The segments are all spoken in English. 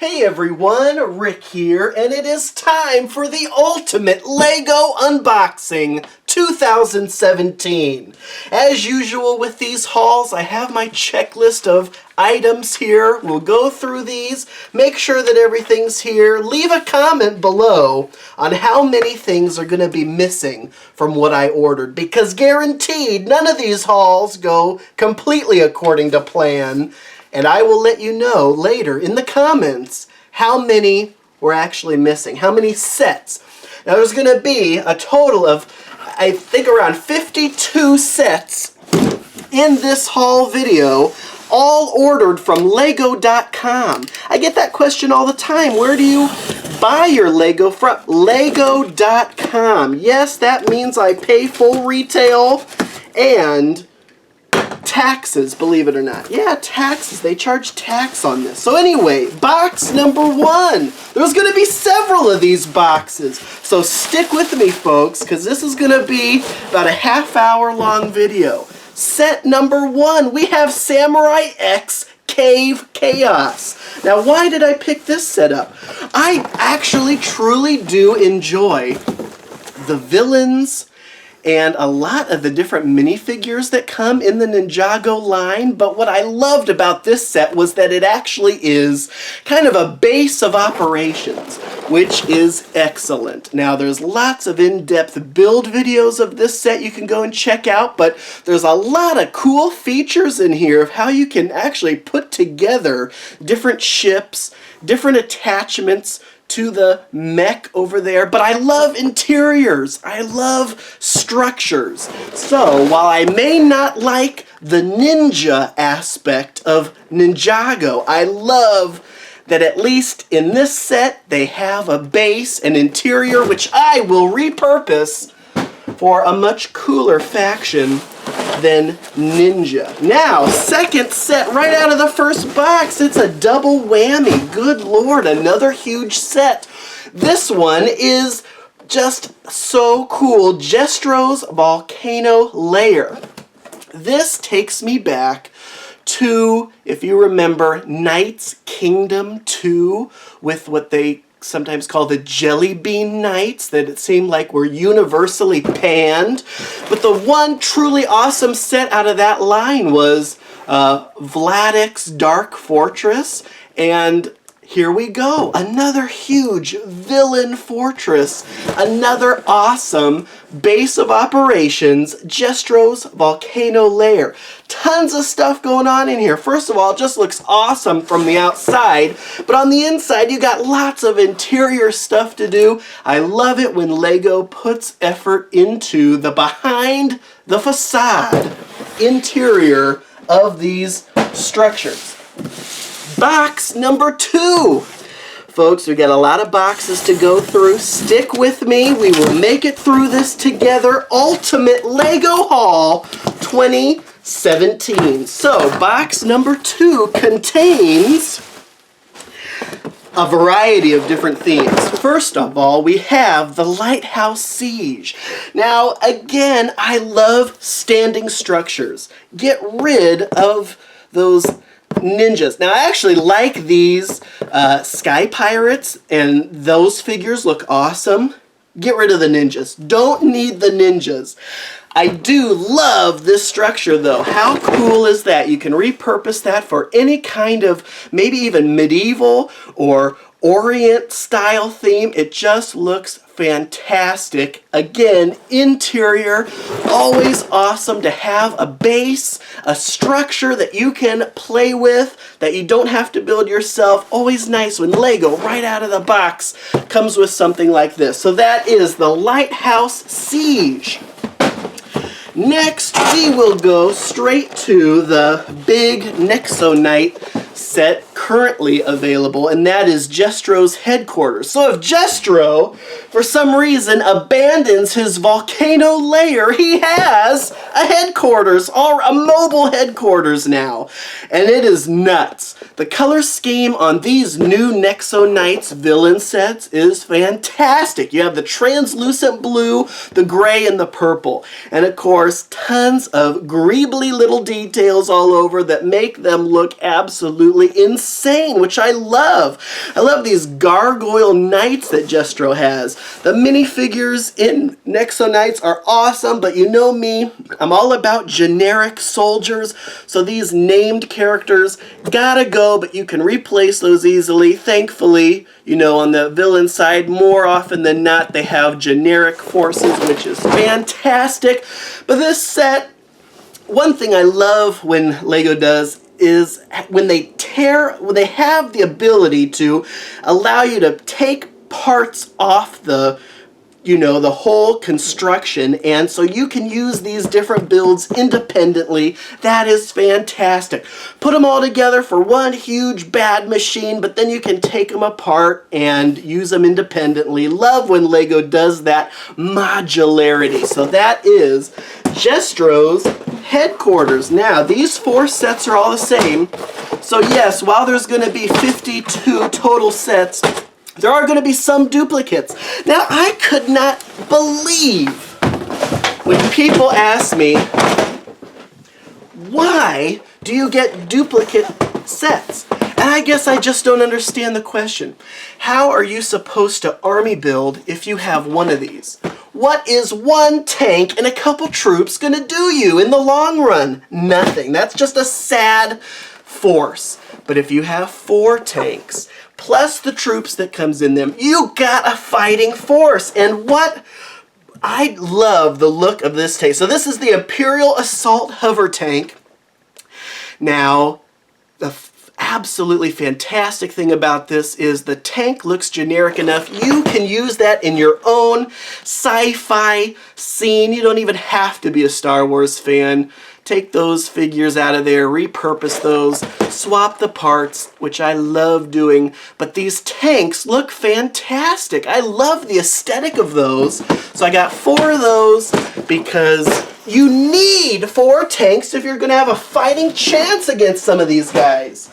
Hey everyone, Rick here, and it is time for the ultimate LEGO unboxing 2017. As usual with these hauls, I have my checklist of items here. We'll go through these, make sure that everything's here. Leave a comment below on how many things are going to be missing from what I ordered, because guaranteed none of these hauls go completely according to plan. And I will let you know later in the comments how many we're actually missing, how many sets. Now there's going to be a total of, I think, around 52 sets in this haul video, all ordered from Lego.com. I get that question all the time. Where do you buy your Lego from? Lego.com. Yes, that means I pay full retail and taxes, believe it or not. Yeah, taxes. They charge tax on this. So anyway, box number one. There's going to be several of these boxes. So stick with me, folks, because this is going to be about a half-hour long video. Set number one, we have Samurai X Cave Chaos. Now, why did I pick this setup? I actually truly do enjoy the villains and a lot of the different minifigures that come in the Ninjago line, but what I loved about this set was that it actually is kind of a base of operations, which is excellent. Now, there's lots of in-depth build videos of this set you can go and check out, but there's a lot of cool features in here of how you can actually put together different ships, different attachments to the mech over there, but I love interiors. I love structures. So while I may not like the ninja aspect of Ninjago, I love that at least in this set they have a base, an interior, which I will repurpose for a much cooler faction than Ninja. Now, second set right out of the first box, it's a double whammy. Good Lord, another huge set. This one is just so cool. Jestro's Volcano Lair. This takes me back to, if you remember, Knight's Kingdom 2 with what they sometimes call the Jelly Bean Knights, that it seemed like were universally panned. But the one truly awesome set out of that line was Vladic's Dark Fortress, and here we go. Another huge villain fortress. Another awesome base of operations, Jestro's Volcano Lair. Tons of stuff going on in here. First of all, it just looks awesome from the outside, but on the inside you got lots of interior stuff to do. I love it when Lego puts effort into the behind the facade interior of these structures. Box number two. Folks, we got a lot of boxes to go through. Stick with me. We will make it through this together. Ultimate Lego Haul 2017. So, box number two contains a variety of different themes. First of all, we have the Lighthouse Siege. Now, again, I love standing structures. Get rid of those ninjas. Now, I actually like these Sky Pirates, and those figures look awesome. Get rid of the ninjas. Don't need the ninjas. I do love this structure, though. How cool is that? You can repurpose that for any kind of, maybe even medieval or Orient style theme. It just looks fantastic. Again, interior, always awesome to have a base, a structure that you can play with, that you don't have to build yourself. Always nice when Lego, right out of the box, comes with something like this. So that is the Lighthouse Siege. Next, we will go straight to the big Nexo Knight set currently available, and that is Jestro's headquarters. So if Jestro, for some reason, abandons his volcano lair, he has a headquarters, or a mobile headquarters now, and it is nuts. The color scheme on these new Nexo Knights villain sets is fantastic. You have the translucent blue, the gray, and the purple, and of course, tons of greebly little details all over that make them look absolutely absolutely insane, which I love. I love these gargoyle knights that Jestro has. The minifigures in Nexo Knights are awesome, but you know me, I'm all about generic soldiers, so these named characters gotta go, but you can replace those easily. Thankfully, you know, on the villain side, more often than not, they have generic forces, which is fantastic. But this set, one thing I love when LEGO does is when they have the ability to allow you to take parts off the, you know, the whole construction, and so you can use these different builds independently. That is fantastic. Put them all together for one huge bad machine, but then you can take them apart and use them independently. Love when LEGO does that modularity. So that is Jestro's headquarters. Now, these 4 sets are all the same. So yes, while there's going to be 52 total sets, there are going to be some duplicates. Now, I could not believe when people ask me, why do you get duplicate sets? And I guess I just don't understand the question. How are you supposed to army build if you have one of these? What is one tank and a couple troops going to do you in the long run? Nothing. That's just a sad force. But if you have 4 tanks, plus the troops that comes in them, you got a fighting force. And what I love the look of this tank. So this is the Imperial Assault Hover Tank. Now, the absolutely fantastic thing about this is the tank looks generic enough. You can use that in your own sci-fi scene. You don't even have to be a Star Wars fan. Take those figures out of there, repurpose those, swap the parts, which I love doing. But these tanks look fantastic. I love the aesthetic of those. So I got 4 of those because you need 4 tanks if you're going to have a fighting chance against some of these guys.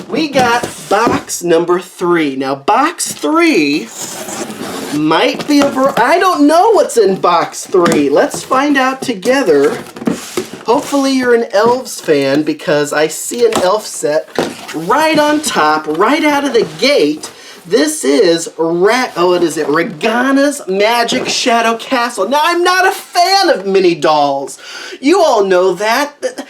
We got box number 3. Now, box 3 might be I don't know what's in box 3. Let's find out together. Hopefully you're an Elves fan, because I see an Elf set right on top, right out of the gate. This is Regana's Magic Shadow Castle. Now, I'm not a fan of mini dolls. You all know that.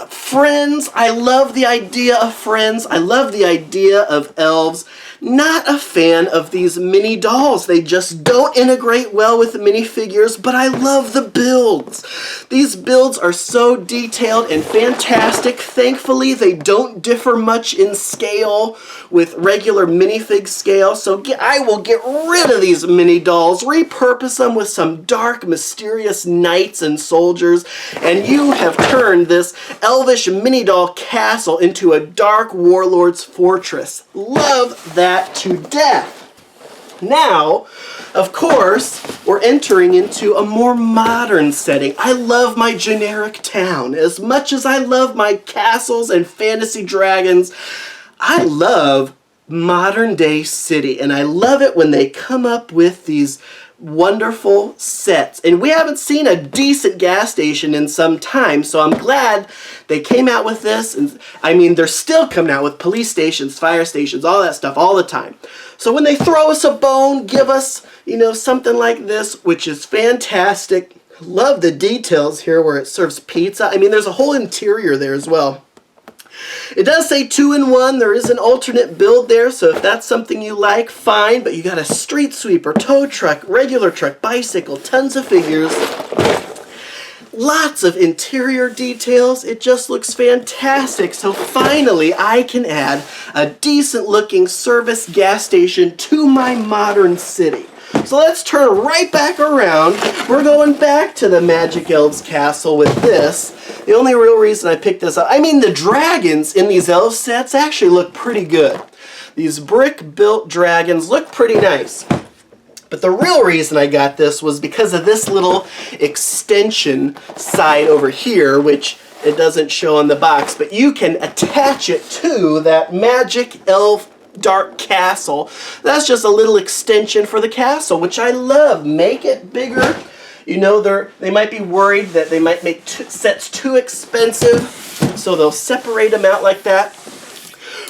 Friends, I love the idea of Friends. I love the idea of Elves. Not a fan of these mini dolls. They just don't integrate well with the minifigures, but I love the builds. These builds are so detailed and fantastic. Thankfully, they don't differ much in scale with regular minifig scale, so I will get rid of these mini dolls, repurpose them with some dark, mysterious knights and soldiers, and you have turned this elvish mini doll castle into a dark warlord's fortress. Love that to death. Now, of course, we're entering into a more modern setting. I love my generic town. As much as I love my castles and fantasy dragons, I love modern day city, and I love it when they come up with these wonderful sets. And we haven't seen a decent gas station in some time, so I'm glad they came out with this. And I mean, they're still coming out with police stations, fire stations, all that stuff all the time. So when they throw us a bone, give us, you know, something like this, which is fantastic. Love the details here where it serves pizza. I mean, there's a whole interior there as well. It does say 2-in-1. There is an alternate build there, so if that's something you like, fine. But you got a street sweeper, tow truck, regular truck, bicycle, tons of figures. Lots of interior details. It just looks fantastic. So finally, I can add a decent looking service gas station to my modern city. So let's turn right back around. We're going back to the Magic Elves Castle with this. The only real reason I picked this up, I mean, the dragons in these elf sets actually look pretty good. These brick-built dragons look pretty nice. But the real reason I got this was because of this little extension side over here, which it doesn't show on the box, but you can attach it to that Magic Elf Dark Castle. That's just a little extension for the castle, which I love. Make it bigger. You know, they might be worried that they might make sets too expensive, so they'll separate them out like that,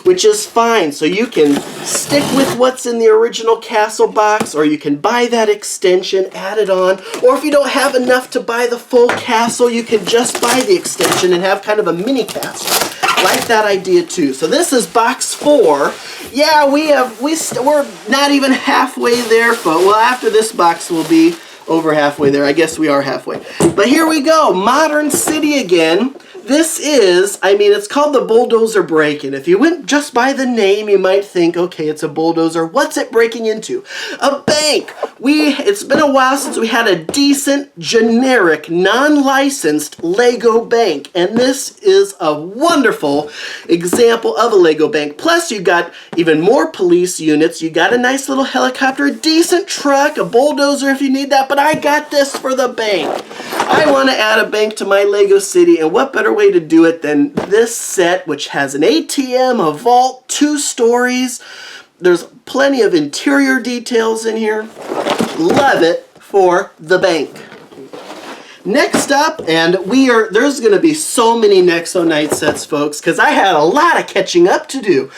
which is fine. So you can stick with what's in the original castle box, or you can buy that extension, add it on, or if you don't have enough to buy the full castle, you can just buy the extension and have kind of a mini castle. I like that idea too. So this is box 4. Yeah, we're not even halfway there, folks. Well, after this box we'll be over halfway there. I guess we are halfway. But here we go. Modern City again. This is, I mean, it's called the Bulldozer Break-In. If you went just by the name, you might think, okay, it's a bulldozer. What's it breaking into? A bank. It's been a while since we had a decent, generic, non-licensed Lego bank. And this is a wonderful example of a Lego bank. Plus, you got even more police units. You got a nice little helicopter, a decent truck, a bulldozer if you need that. But I got this for the bank. I want to add a bank to my Lego city, and what better way to do it than this set, which has an ATM, a vault, 2 stories. There's plenty of interior details in here. Love it for the bank. Next up, and there's going to be so many Nexo Knight sets, folks, because I had a lot of catching up to do.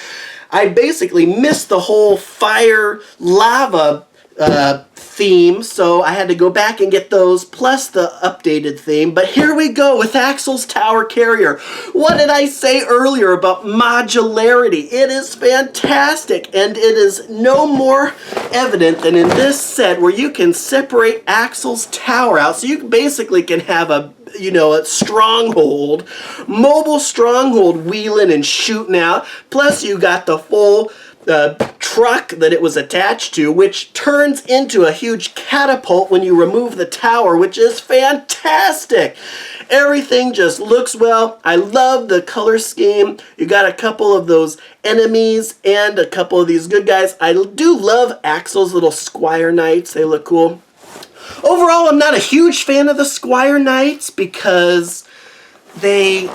I basically missed the whole fire lava theme, so I had to go back and get those, plus the updated theme. But here we go with Axel's Tower Carrier. What did I say earlier about modularity? It is fantastic, and it is no more evident than in this set where you can separate Axel's Tower out, so you basically can have a stronghold, mobile stronghold wheeling and shooting out, plus you got the full truck that it was attached to, which turns into a huge catapult when you remove the tower, which is fantastic. Everything just looks well. I love the color scheme. You got a couple of those enemies and a couple of these good guys. I do love Axel's little Squire Knights. They look cool. Overall, I'm not a huge fan of the Squire Knights because they're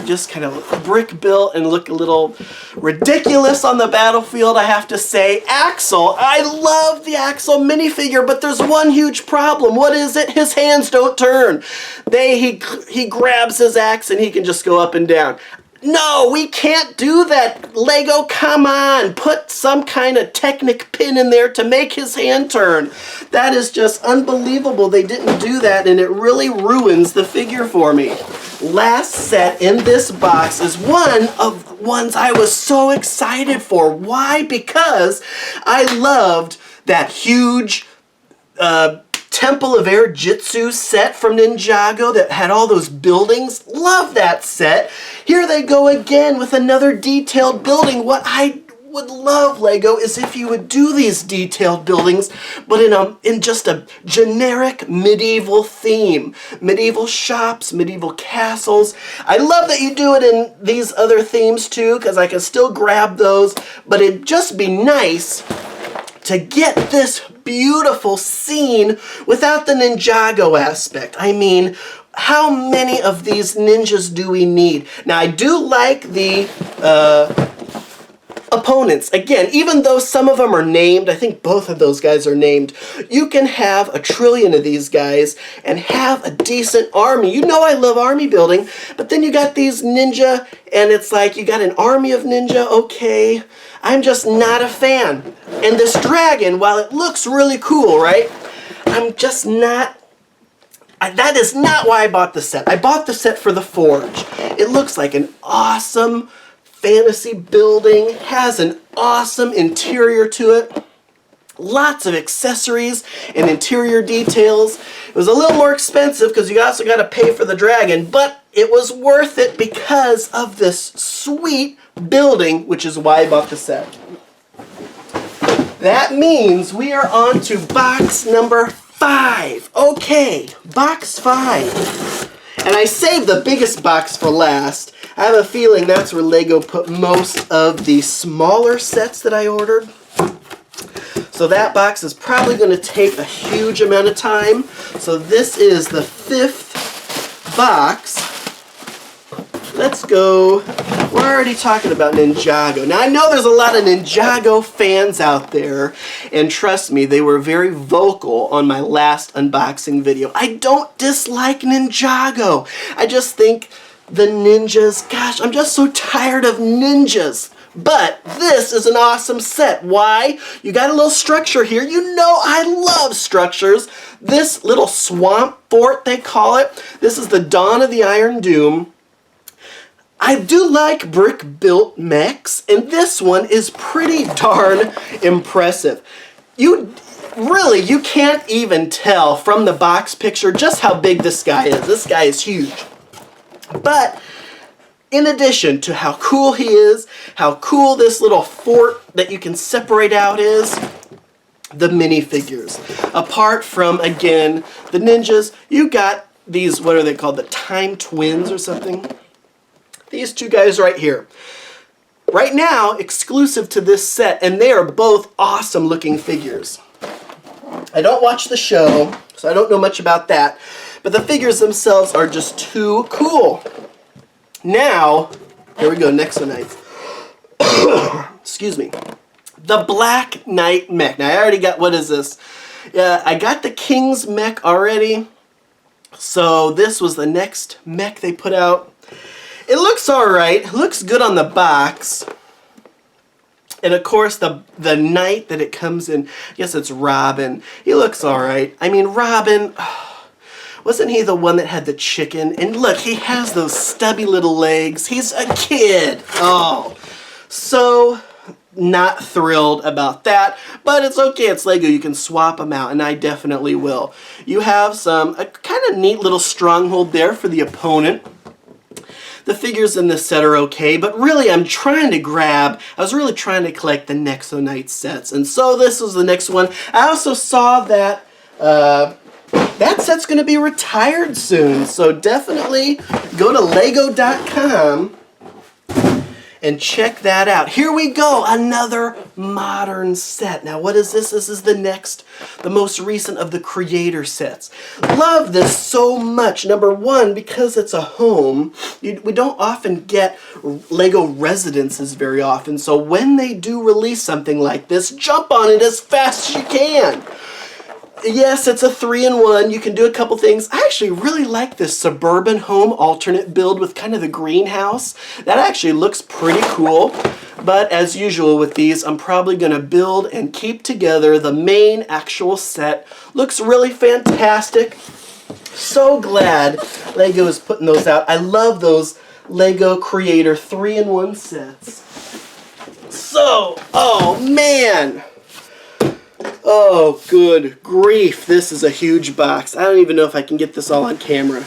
just kind of brick built and look a little ridiculous on the battlefield, I have to say. Axel, I love the Axel minifigure, but there's one huge problem. What is it? His hands don't turn. He grabs his axe and he can just go up and down. No, we can't do that. Lego, come on. Put some kind of Technic pin in there to make his hand turn. That is just unbelievable. They didn't do that, and it really ruins the figure for me. Last set in this box is one of the ones I was so excited for. Why? Because I loved that huge Temple of Airjitzu set from Ninjago that had all those buildings. Love that set. Here they go again with another detailed building. What I would love, Lego, is if you would do these detailed buildings, but in just a generic medieval theme. Medieval shops, medieval castles. I love that you do it in these other themes too, because I can still grab those, but it'd just be nice to get this beautiful scene without the Ninjago aspect. I mean, how many of these ninjas do we need? Now, I do like the opponents. Again, even though some of them are named, I think both of those guys are named, you can have a trillion of these guys and have a decent army. You know I love army building, but then you got these ninja, and it's like you got an army of ninja, okay. I'm just not a fan. And this dragon, while it looks really cool, right? I'm just not... That is not why I bought the set. I bought the set for the Forge. It looks like an awesome fantasy building, has an awesome interior to it. Lots of accessories and interior details. It was a little more expensive because you also got to pay for the dragon, but it was worth it because of this sweet building, which is why I bought the set. That means we are on to box number 5. Okay, box 5. And I saved the biggest box for last. I have a feeling that's where Lego put most of the smaller sets that I ordered. So that box is probably going to take a huge amount of time. So this is the 5th box. let's go. We're already talking about Ninjago. Now, I know there's a lot of Ninjago fans out there, and trust me, they were very vocal on my last unboxing video. I don't dislike Ninjago. I just think the ninjas, gosh, I'm just so tired of ninjas. But this is an awesome set. Why? You got a little structure here. You know I love structures. This little swamp fort, they call it. This is the Dawn of the Iron Doom. I do like brick-built mechs, and this one is pretty darn impressive. You can't even tell from the box picture just how big this guy is. This guy is huge. But in addition to how cool he is, how cool this little fort that you can separate out is, the minifigures. Apart from, again, the ninjas, you got these, what are they called, the Time Twins or something? These two guys right here. Right now, exclusive to this set, and they are both awesome looking figures. I don't watch the show, so I don't know much about that, but the figures themselves are just too cool. Now, here we go, Nexo Knight. Excuse me. The Black Knight mech. Now, I already got, what is this? I got the King's mech already, so this was the next mech they put out. It looks alright. It looks good on the box. And of course, the knight that it comes in, I guess it's Robin. He looks alright. I mean, Robin, wasn't he the one that had the chicken? And look, he has those stubby little legs. He's a kid. Oh, so not thrilled about that. But it's okay. It's Lego. You can swap them out, and I definitely will. You have a kind of neat little stronghold there for the opponent. The figures in this set are okay, but really I was really trying to collect the Nexo Knight sets, and so this was the next one. I also saw that that set's going to be retired soon, so definitely go to lego.com and check that out. Here we go, another modern set. Now what is this? This is the most recent of the creator sets. Love this so much. Number one, because it's a home. We don't often get Lego residences very often, so when they do release something like this, jump on it as fast as you can. Yes, it's a 3-in-1. You can do a couple things. I actually really like this suburban home alternate build with kind of the greenhouse. That actually looks pretty cool. But as usual with these, I'm probably going to build and keep together the main actual set. Looks really fantastic. So glad Lego is putting those out. I love those Lego Creator 3-in-1 sets. So, oh man! Oh, good grief. This is a huge box. I don't even know if I can get this all on camera.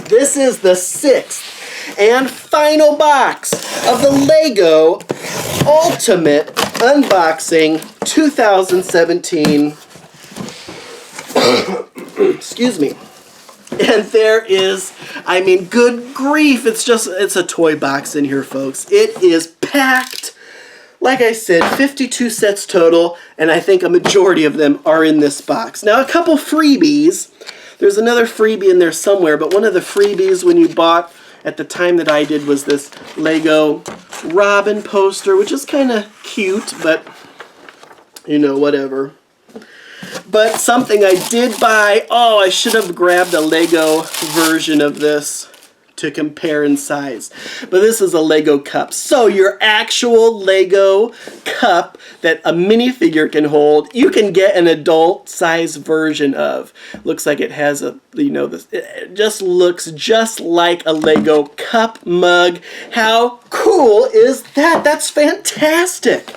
This is the 6th and final box of the Lego Ultimate Unboxing 2017. Excuse me. And there is, I mean, good grief. It's a toy box in here, folks. It is packed. Like I said, 52 sets total, and I think a majority of them are in this box. Now, a couple freebies. There's another freebie in there somewhere, but one of the freebies when you bought at the time that I did was this Lego Robin poster, which is kind of cute, but, you know, whatever. But something I did buy, oh, I should have grabbed a Lego version of this to compare in size. But this is a Lego cup. So your actual Lego cup that a minifigure can hold, you can get an adult size version of. Looks like it has a, you know, this, it just looks just like a Lego cup mug. How cool is that? That's fantastic.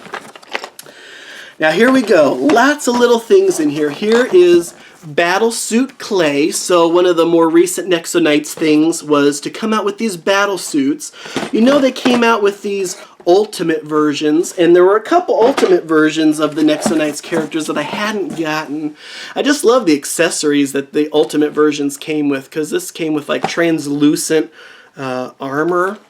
Now here we go. Lots of little things in here. Here is Battlesuit clay. So one of the more recent Nexo Knights things was to come out with these battle suits. You know, they came out with these ultimate versions, and there were a couple ultimate versions of the Nexo Knights characters that I hadn't gotten. I just love the accessories that the ultimate versions came with, because this came with like translucent armor.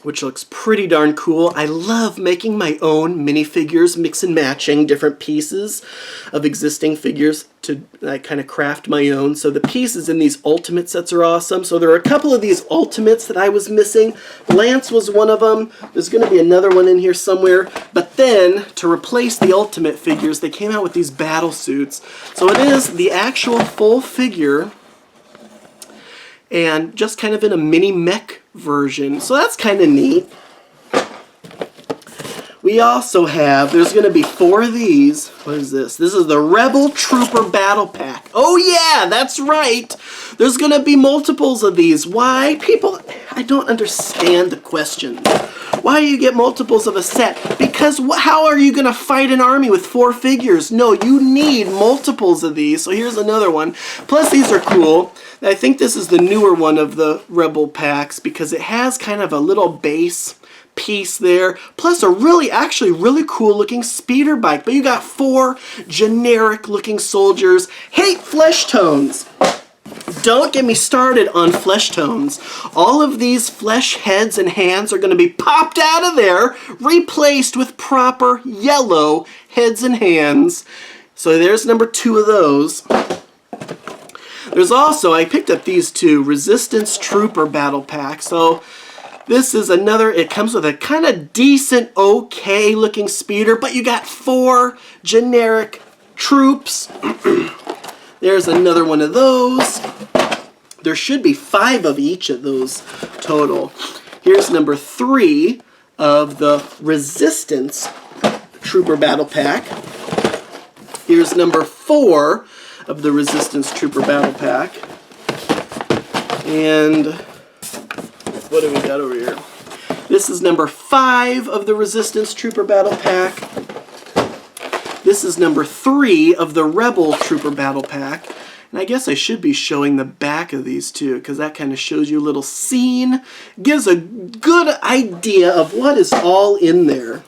which looks pretty darn cool. I love making my own minifigures, mix and matching different pieces of existing figures to kind of craft my own. So the pieces in these ultimate sets are awesome. So there are a couple of these ultimates that I was missing. Lance was one of them. There's going to be another one in here somewhere. But then, to replace the ultimate figures, they came out with these battle suits. So it is the actual full figure, and just kind of in a mini mech version. So that's kind of neat. We also have, there's going to be 4 of these. What is this? This is the Rebel Trooper Battle Pack. Oh yeah, that's right. There's going to be multiples of these. Why? People, I don't understand the questions. Why do you get multiples of a set? Because how are you going to fight an army with 4 figures? No, you need multiples of these. So here's another one. Plus these are cool. I think this is the newer one of the Rebel packs because it has kind of a little base piece there, plus a actually really cool looking speeder bike. But you got 4 generic looking soldiers. Hate flesh tones. Don't get me started on flesh tones. All of these flesh heads and hands are going to be popped out of there, replaced with proper yellow heads and hands. So there's number 2 of those. There's also, I picked up these 2 Resistance Trooper Battle Pack. So this is another, it comes with a kind of decent, okay looking speeder, but you got 4 generic troops. There's another one of those. There should be 5 of each of those total. Here's number 3 of the Resistance Trooper Battle Pack. Here's number 4 of the Resistance Trooper Battle Pack. And what do we got over here? This is number 5 of the Resistance Trooper Battle Pack. This is number 3 of the Rebel Trooper Battle Pack. And I guess I should be showing the back of these too, because that kind of shows you a little scene. Gives a good idea of what is all in there.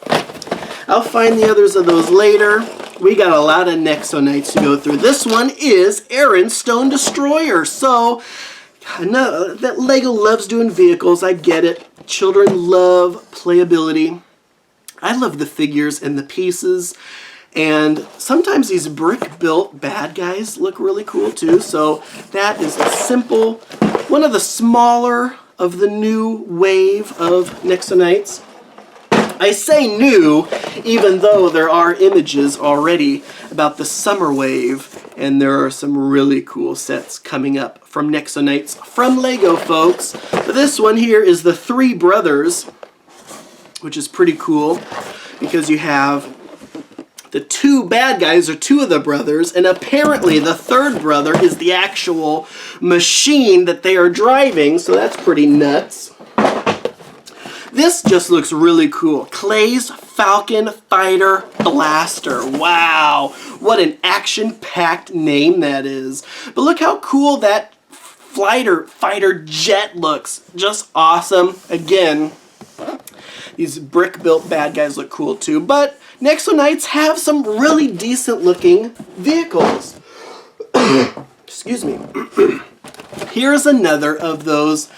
I'll find the others of those later. We got a lot of Nexo Knights to go through. This one is Aaron's Stone Destroyer. So, I know that LEGO loves doing vehicles. I get it. Children love playability. I love the figures and the pieces. And sometimes these brick-built bad guys look really cool too. So that is a simple, one of the smaller of the new wave of Nexo Knights. I say new, even though there are images already about the summer wave, and there are some really cool sets coming up from Nexo Knights from LEGO, folks. But this one here is the 3 brothers, which is pretty cool, because you have the 2 bad guys are 2 of the brothers, and apparently the 3rd brother is the actual machine that they are driving, so that's pretty nuts. This just looks really cool. Clay's Falcon Fighter Blaster. Wow, what an action-packed name that is. But look how cool that fighter jet looks. Just awesome. Again, these brick-built bad guys look cool too. But Nexo Knights have some really decent-looking vehicles. Excuse me. Here's another of those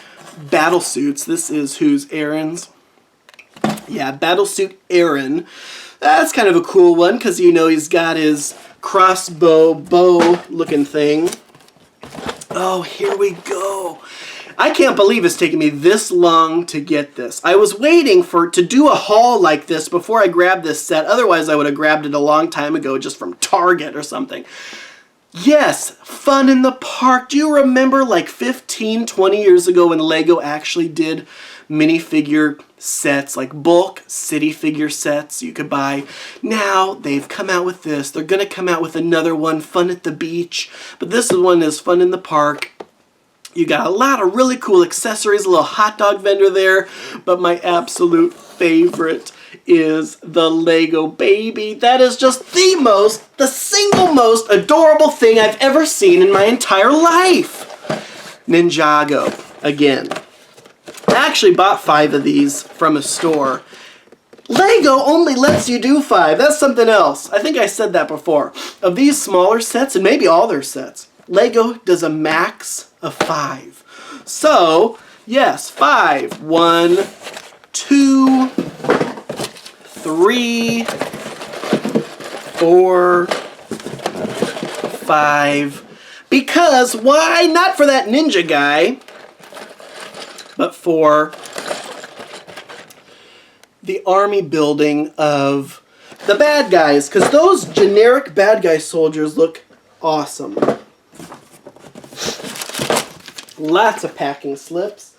battle suits. This is who's Aaron's? Yeah, Battlesuit Aaron. That's kind of a cool one because you know he's got his crossbow bow looking thing. Oh, here we go. I can't believe it's taken me this long to get this. I was waiting to do a haul like this before I grabbed this set. Otherwise, I would have grabbed it a long time ago just from Target or something. Yes, Fun in the Park. Do you remember like 15, 20 years ago when LEGO actually did minifigure sets, like bulk city figure sets you could buy? Now they've come out with this. They're going to come out with another one, Fun at the Beach. But this one is Fun in the Park. You got a lot of really cool accessories, a little hot dog vendor there. But my absolute favorite is the Lego baby. That is just the single most adorable thing I've ever seen in my entire life. Ninjago, again. I actually bought 5 of these from a store. LEGO only lets you do 5. That's something else. I think I said that before. Of these smaller sets, and maybe all their sets, LEGO does a max of 5. So, yes, 5. 1, 2, 3, 4, 5. Because why? Not for that ninja guy, but for the army building of the bad guys. Because those generic bad guy soldiers look awesome. Lots of packing slips.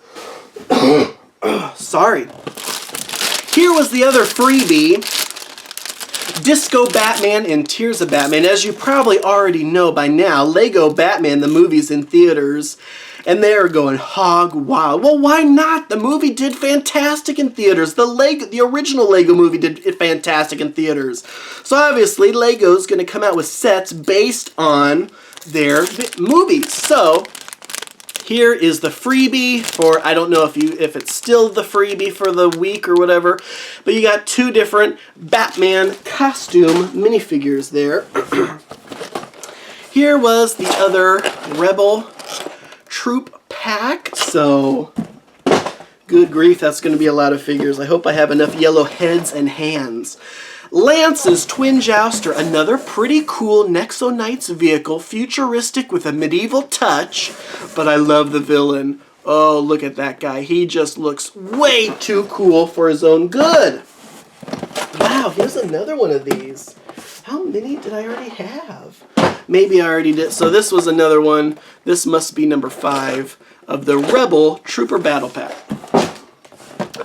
Sorry. Here was the other freebie. Disco Batman and Tears of Batman. As you probably already know by now, Lego Batman, the movie's in theaters, and they're going hog wild. Well, why not? The movie did fantastic in theaters. The original Lego movie did fantastic in theaters. So obviously, Lego's going to come out with sets based on their movies. So here is the freebie for, I don't know if it's still the freebie for the week or whatever, but you got 2 different Batman costume minifigures there. Here was the other Rebel Troop pack, so good grief, that's going to be a lot of figures. I hope I have enough yellow heads and hands. Lance's Twin Jouster, another pretty cool Nexo Knight's vehicle, futuristic with a medieval touch, but I love the villain. Oh, look at that guy. He just looks way too cool for his own good. Wow, here's another one of these. How many did I already have? Maybe I already did. So this was another one. This must be number 5 of the Rebel Trooper Battle Pack.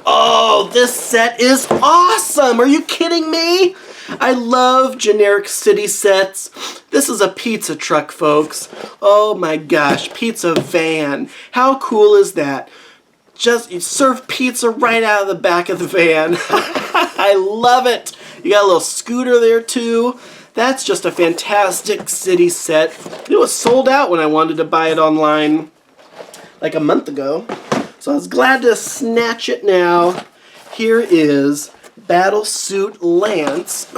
Oh, this set is awesome! Are you kidding me? I love generic city sets. This is a pizza truck, folks. Oh my gosh, pizza van. How cool is that? Just you serve pizza right out of the back of the van. I love it. You got a little scooter there too. That's just a fantastic city set. It was sold out when I wanted to buy it online like a month ago. So I was glad to snatch it now. Here is Battlesuit Lance.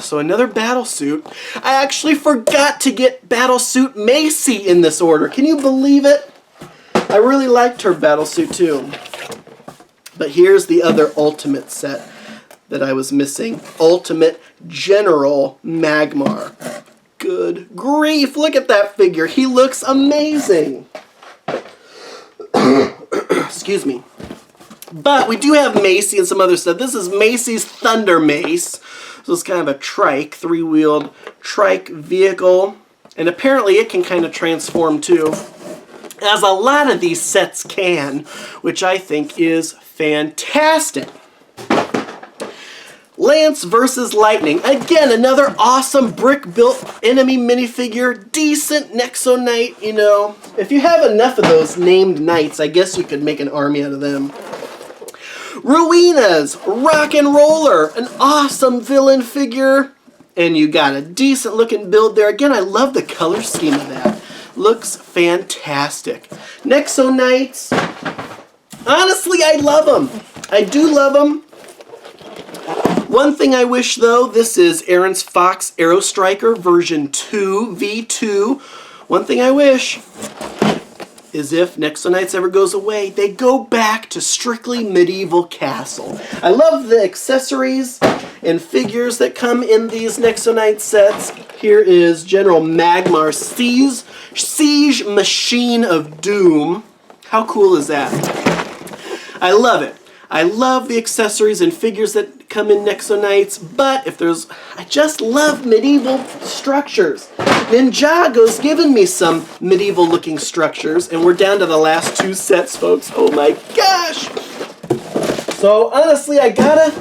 So another Battlesuit. I actually forgot to get Battlesuit Macy in this order. Can you believe it? I really liked her Battlesuit too. But here's the other Ultimate set that I was missing. Ultimate General Magma. Good grief, look at that figure. He looks amazing. Excuse me. But we do have Macy and some other stuff. This is Macy's Thunder Mace. So it's kind of a trike, 3-wheeled trike vehicle. And apparently it can kind of transform too, as a lot of these sets can, which I think is fantastic. Lance versus Lightning. Again, another awesome brick-built enemy minifigure. Decent Nexo Knight, you know. If you have enough of those named knights, I guess you could make an army out of them. Ruina's Rock and Roller. An awesome villain figure. And you got a decent looking build there. Again, I love the color scheme of that. Looks fantastic. Nexo Knights. Honestly, I love them. I do love them. One thing I wish, though, this is Aaron's Fox Arrow Striker version 2, V2. One thing I wish is if Nexo Knights ever goes away, they go back to strictly medieval castle. I love the accessories and figures that come in these Nexo Knight sets. Here is General Magma, Siege Machine of Doom. How cool is that? I love it. I love the accessories and figures that come in Nexo Knights, but I just love medieval structures. Ninjago's given me some medieval looking structures, and we're down to the last 2 sets, folks. Oh my gosh! So honestly, I gotta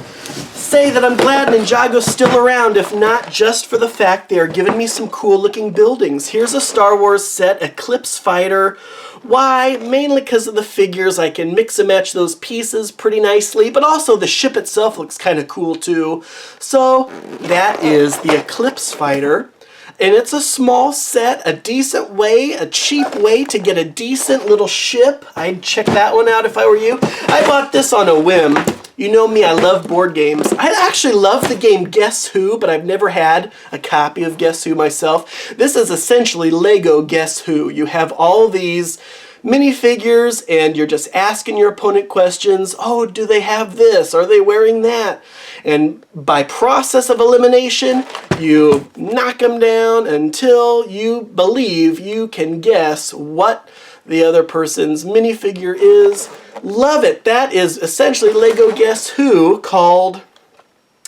say that I'm glad Ninjago's still around, if not just for the fact they are giving me some cool looking buildings. Here's a Star Wars set, Eclipsed Fighter. Why? Mainly because of the figures. I can mix and match those pieces pretty nicely, but also the ship itself looks kind of cool too. So that is the Eclipse Fighter. And it's a small set, a decent way, a cheap way to get a decent little ship. I'd check that one out if I were you. I bought this on a whim. You know me, I love board games. I actually love the game Guess Who, but I've never had a copy of Guess Who myself. This is essentially Lego Guess Who. You have all these minifigures and you're just asking your opponent questions. Oh, do they have this? Are they wearing that? And by process of elimination, you knock them down until you believe you can guess what the other person's minifigure is. Love it. That is essentially Lego Guess Who called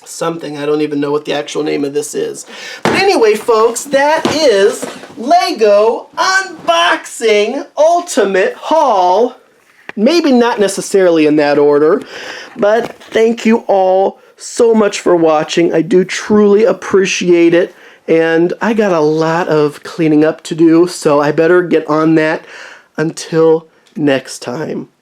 something. I don't even know what the actual name of this is. But anyway, folks, that is Lego Unboxing Ultimate Haul. Maybe not necessarily in that order, but thank you all so much for watching. I do truly appreciate it, and I got a lot of cleaning up to do, so I better get on that. Until next time.